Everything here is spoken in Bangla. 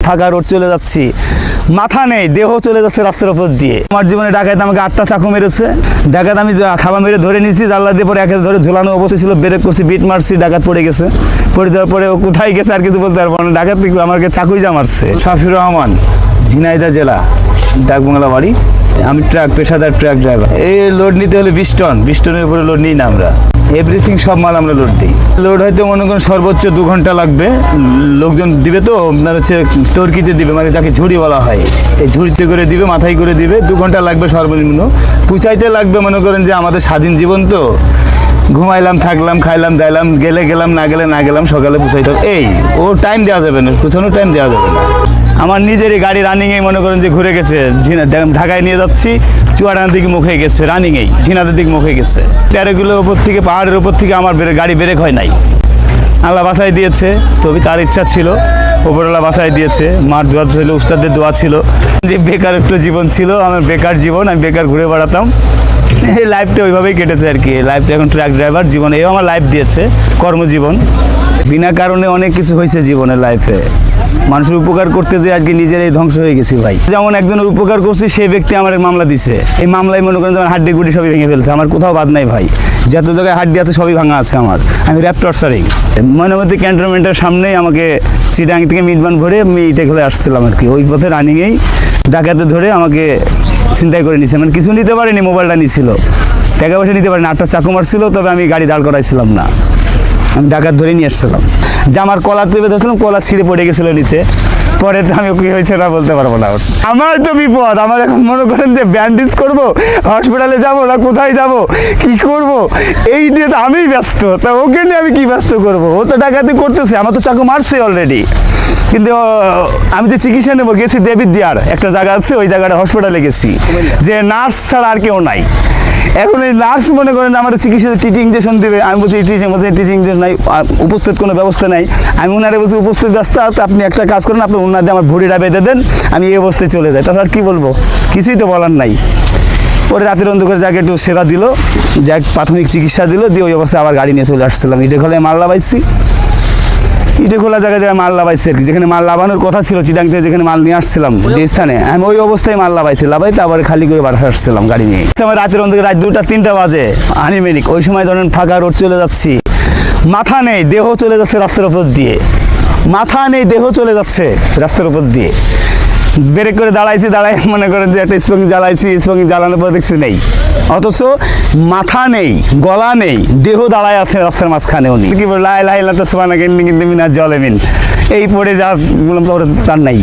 ফাঁকা রোড চলে যাচ্ছি, মাথা নেই, দেহ চলে যাচ্ছে রাস্তার উপর দিয়ে। আমার জীবনে ডাকাত আমাকে 8টা চাকু মেরেছে। ডাকাত আমি থাবা মেরে ধরে নিয়েছি, জানলা দিয়ে পরে একে ধরে ঝোলানো অবস্থা ছিল, ব্রেক করছি, বিট মারছি, ডাকাত পড়ে গেছে। পড়ে যাওয়ার পরে ও কোথায় গেছে আর কিছু বলতে পারবো না। ডাকাত আমাকে চাকুই যা মারছে। শাফির রহমান, ঝিনাইদহ জেলা, ডাকবাংলা বাড়ি। আমি পেশাদার ট্রাক ড্রাইভার। এই লোড নিতে হলে 20 টন, 20 টনের উপরে লোড নিই না আমরা। এভরিথিং সব মাল আমরা লোড দিই। লোড হয়তো মনে করেন সর্বোচ্চ 2 ঘন্টা লাগবে। লোকজন দিবে তো আপনার হচ্ছে টর্কিতে দিবে, মানে যাকে ঝুড়ি বলা হয়, এই ঝুড়িতে করে দিবে, মাথায় করে দিবে। 2 ঘন্টা লাগবে সর্বনিম্ন। পুচাইতে লাগবে মনে করেন যে আমাদের স্বাধীন জীবন তো, ঘুমাইলাম, থাকলাম, খাইলাম, দাইলাম, গেলে গেলাম, না গেলে না গেলাম, সকালে পুচাইতে হবে। এই ও টাইম দেওয়া যাবে না, পুছানোর টাইম দেওয়া যাবে না। আমার নিজেরই গাড়ি রানিংয়েই মনে করেন যে ঘুরে গেছে, ঢাকায় নিয়ে যাচ্ছি, চুয়াডাঙ্গার দিকে মুখ হয়ে গেছে, রানিংয়েই ঝিনাইদহের দিকে মুখ হয়ে গেছে। 13 কিলোর উপর থেকে, পাহাড়ের উপর থেকে আমার গাড়ি ব্রেক হয় নাই। আল্লাহ বাসায় দিয়েছে, তবে তার ইচ্ছা ছিল, ওপরওয়ালা বাসায় দিয়েছে, মার দোয়া ছিল, উস্তাদের দোয়া ছিল। যে বেকার একটা জীবন ছিল আমার, বেকার জীবন, আমি বেকার ঘুরে বেড়াতাম। এই লাইফটা ওইভাবেই কেটেছে আর কি। লাইফটা এখন ট্রাক ড্রাইভার জীবন, এও আমার লাইফ দিয়েছে, কর্মজীবন। বিনা কারণে অনেক কিছু হয়েছে জীবনের লাইফে। মানুষের উপকার করতে যে আজকে নিজেরাই ধ্বংস হয়ে গেছি ভাই। যেমন একজনের উপকার করছি, সেই ব্যক্তি আমার মামলা দিছে। এই মামলায় মনে করেন যেমন হাড্ডি গুডি সবই ভেঙে ফেলছে, আমার কোথাও বাদ নাই ভাই। যত জায়গায় হাড্ডি আছে সবই ভাঙা আছে আমার। আমি র্যাপ টর্চারিং। ময়নামতি ক্যান্টনমেন্টের সামনেই আমাকে চিটাং থেকে মিটবান ভরে আমি ইটে খেলে আসছিলাম আর কি। ওই পথে রানিংয়েই ডাকাতে ধরে আমাকে চিন্তাই করে নিছে, মানে কিছু নিতে পারেনি, মোবাইলটা নিছিল, টাকা পয়সা নিতে পারেনি, 8টা চাকু মারছিল, তবে আমি গাড়ি দাঁড় করাইছিলাম না, আমি ডাকাত ধরে নিয়ে আসছিলাম। জামার কলা তুলে ধরছিলাম, কলা ছিঁড়ে পড়ে গেছিলো নিচে। পরে তো আমি কি হয়েছে না বলতে পারবো না। আমার তো বিপদ। আমার এখন মনে করেন যে ব্যান্ডেজ করবো, হসপিটালে যাবো না কোথায় যাব, কি করব, এই নিয়ে তো আমি ব্যস্ত। তা ওকে নিয়ে আমি কি ব্যস্ত করবো? ও তো ডাকাতি করতেছে, আমার তো চাকু মারছে অলরেডি। কিন্তু আমি যে চিকিৎসা নেবো গেছি দেবিদ্যার একটা জায়গা আছে, ওই জায়গাটা হসপিটালে গেছি, যে নার্স ছাড়া আর কেউ নাই। এখন এই নার্স মনে করেন আমার চিকিৎসা টিটি ইঞ্জেকশন দেবে, আমি বলছি টিটি ইঞ্জেকশন নাই, উপস্থিত কোনো ব্যবস্থা নাই। আমি ওনারে বলছি উপস্থিত ব্যবস্থা আছে, আপনি একটা কাজ করেন, আপনি ওনার দিয়ে আমার ভুঁড়িটা বেঁধে দেন, আমি এই অবস্থায় চলে যাই। তাছাড়া কী বলবো, কিছুই তো বলার নাই। পরে রাতের অন্ধকারে যাকে একটু সেবা দিল, যাক প্রাথমিক চিকিৎসা দিল, দিয়ে ওই অবস্থায় আবার গাড়ি নিয়ে চলে আসছিলাম। ইটে খোলায় মাল লাগাইছি, ইটে খোলা জায়গায় মাল লাগাইছি আর কি। যেখানে মাল লাগানোর কথা ছিল চিটাং থেকে, যেখানে মাল নিয়ে আসছিলাম যে স্থানে, আমি ওই অবস্থায় মাল লাগাইছি, লাগাই তারপরে খালি করে বাসা আসছিলাম গাড়ি নিয়ে। আমার রাতের অন্ধকারে, রাত 2টা 3টা বাজে, আনিমেনিক। ওই সময় ধরেন ফাঁকা রোড চলে যাচ্ছি, মাথা নেই, দেহ চলে যাচ্ছে রাস্তার উপর দিয়ে, মাথা নেই, দেহ চলে যাচ্ছে রাস্তার উপর দিয়ে। ব্রেক করে দাঁড়াইছি, দাঁড়াই মনে করেন যে একটা স্পোকিং জ্বালাইছি, স্পোকিং জ্বালানোর পর দেখছি নেই, অথচ মাথা নেই, গলা নেই, দেহ দাঁড়ায় আছে রাস্তার মাঝখানে। উনি কি বলে লাই লাই লাতে সোয়ানা কিন্তু মিনার জলে মিন, এই পড়ে যা বললাম তার নাই।